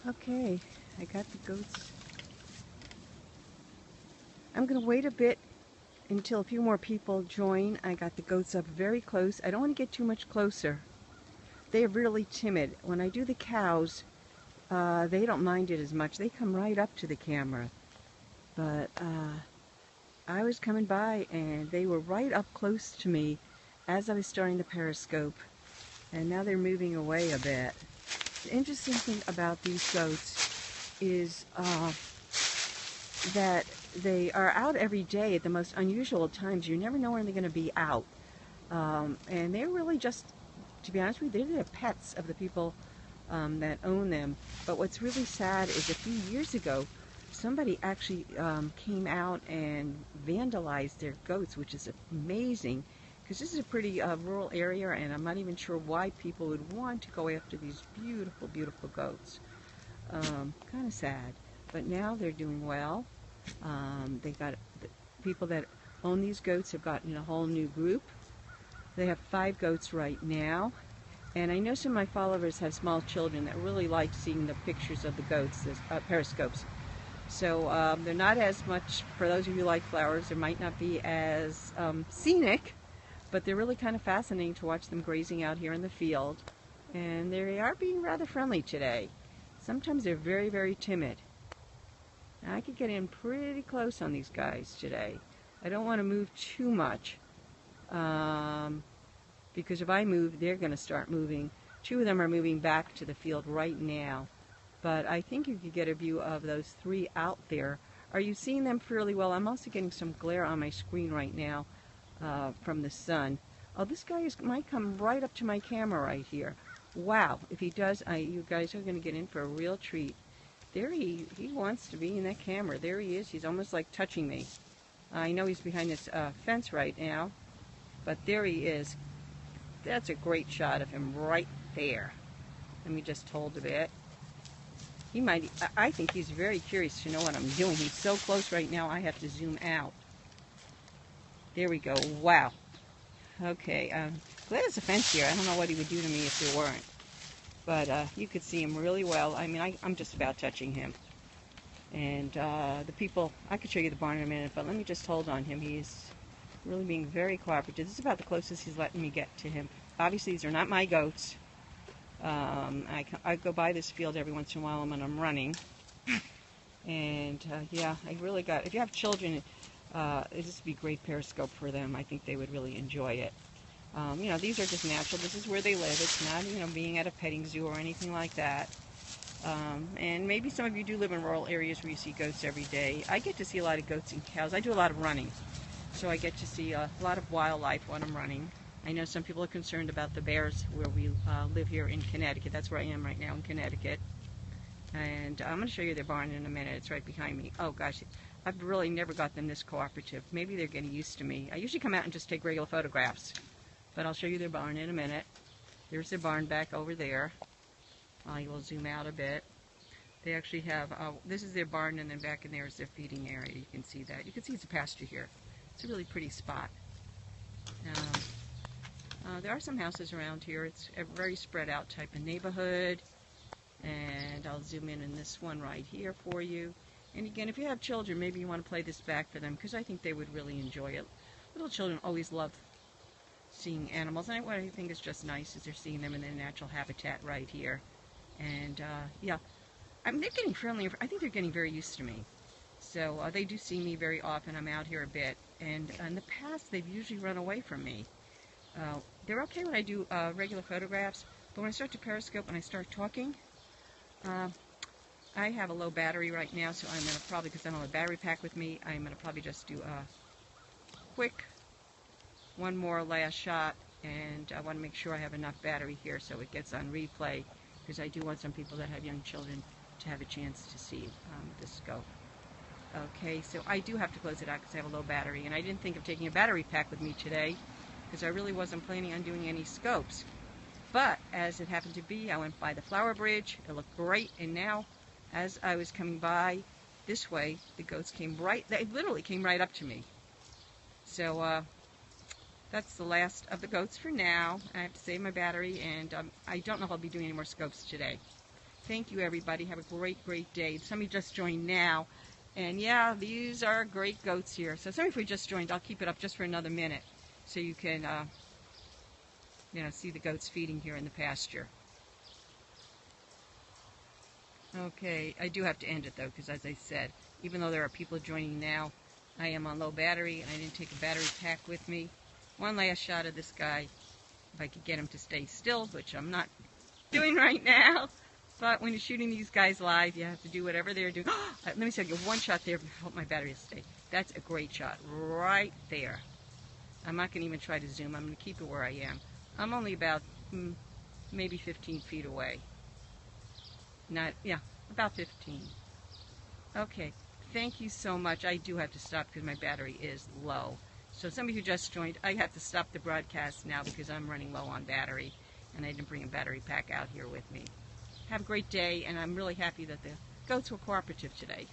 Okay, I got the goats. I'm going to wait a bit until a few more people join. I got the goats up very close. I don't want to get too much closer. They're really timid. When I do the cows, they don't mind it as much. They come right up to the camera. But I was coming by and they were right up close to me as I was starting the Periscope. And now they're moving away a bit. The interesting thing about these goats is that they are out every day at the most unusual times. You never know when they're going to be out. And they're really just, to be honest with you, they're the pets of the people that own them. But what's really sad is a few years ago, somebody actually came out and vandalized their goats, which is amazing, because this is a pretty rural area, and I'm not even sure why people would want to go after these beautiful, beautiful goats. Kind of sad. But now they're doing well. They got the people that own these goats have gotten a whole new group. They have 5 goats right now. And I know some of my followers have small children that really like seeing the pictures of the goats, the periscopes. So they're not as much, for those of you who like flowers, they might not be as scenic, but they're really kind of fascinating to watch them grazing out here in the field. And they are being rather friendly today. Sometimes they're very, very timid. I could get in pretty close on these guys today. I don't want to move too much because if I move, they're going to start moving. 2 of them are moving back to the field right now. But I think you could get a view of those 3 out there. Are you seeing them fairly well? I'm also getting some glare on my screen right now from the sun. Oh, this guy might come right up to my camera right here. Wow, if he does, you guys are going to get in for a real treat. There he wants to be in that camera. There he is. He's almost like touching me. I know he's behind this fence right now, but there he is. That's a great shot of him right there. Let me just hold a bit. He might, I think he's very curious to know what I'm doing. He's so close right now, I have to zoom out. There we go. Wow. Okay, glad there's a fence here. I don't know what he would do to me if there weren't. But you could see him really well. I mean, I'm just about touching him. And the people, I could show you the barn in a minute, but let me just hold on him. He's really being very cooperative. This is about the closest he's letting me get to him. Obviously, these are not my goats. I go by this field every once in a while when I'm running. And yeah, I really got, if you have children, this would be a great Periscope for them. I think they would really enjoy it. You know, these are just natural. This is where they live. It's not, you know, being at a petting zoo or anything like that. And maybe some of you do live in rural areas where you see goats every day. I get to see a lot of goats and cows. I do a lot of running, so I get to see a lot of wildlife when I'm running. I know some people are concerned about the bears where we live here in Connecticut. That's where I am right now in Connecticut. And I'm going to show you their barn in a minute. It's right behind me. Oh gosh, I've really never got them this cooperative. Maybe they're getting used to me. I usually come out and just take regular photographs. But I'll show you their barn in a minute. There's their barn back over there. I will zoom out a bit. They actually have, this is their barn, and then back in there is their feeding area. You can see that. You can see it's a pasture here. It's a really pretty spot. There are some houses around here. It's a very spread out type of neighborhood. And I'll zoom in this one right here for you. And again, if you have children, maybe you want to play this back for them, because I think they would really enjoy it. Little children always love seeing animals, and what I think is just nice is they're seeing them in their natural habitat right here. And yeah, I mean, they're getting friendlier. I think they're getting very used to me. So they do see me very often. I'm out here a bit, and in the past they've usually run away from me. They're okay when I do regular photographs, but when I start to Periscope and I start talking, I have a low battery right now, so I'm going to probably, because I don't have a battery pack with me, I'm going to probably just do a quick one more last shot, and I want to make sure I have enough battery here so it gets on replay, because I do want some people that have young children to have a chance to see the scope. Okay, so I do have to close it out because I have a low battery, and I didn't think of taking a battery pack with me today because I really wasn't planning on doing any scopes. But as it happened to be, I went by the flower bridge. It looked great, and now as I was coming by this way, the goats came they literally came right up to me. So that's the last of the goats for now. I have to save my battery, and I don't know if I'll be doing any more scopes today. Thank you, everybody. Have a great, great day. Somebody just joined now. And yeah, these are great goats here. So somebody who just joined, I'll keep it up just for another minute so you can see the goats feeding here in the pasture. Okay, I do have to end it though, because as I said, even though there are people joining now, I am on low battery and I didn't take a battery pack with me. One last shot of this guy, if I could get him to stay still, which I'm not doing right now. But when you're shooting these guys live, you have to do whatever they're doing. Let me see, I'll get one shot there to help my battery stay. That's a great shot right there. I'm not going to even try to zoom. I'm going to keep it where I am. I'm only about maybe 15 feet away. About 15. Okay, thank you so much. I do have to stop because my battery is low. So somebody who just joined, I have to stop the broadcast now because I'm running low on battery and I didn't bring a battery pack out here with me. Have a great day, and I'm really happy that the goats were cooperative today.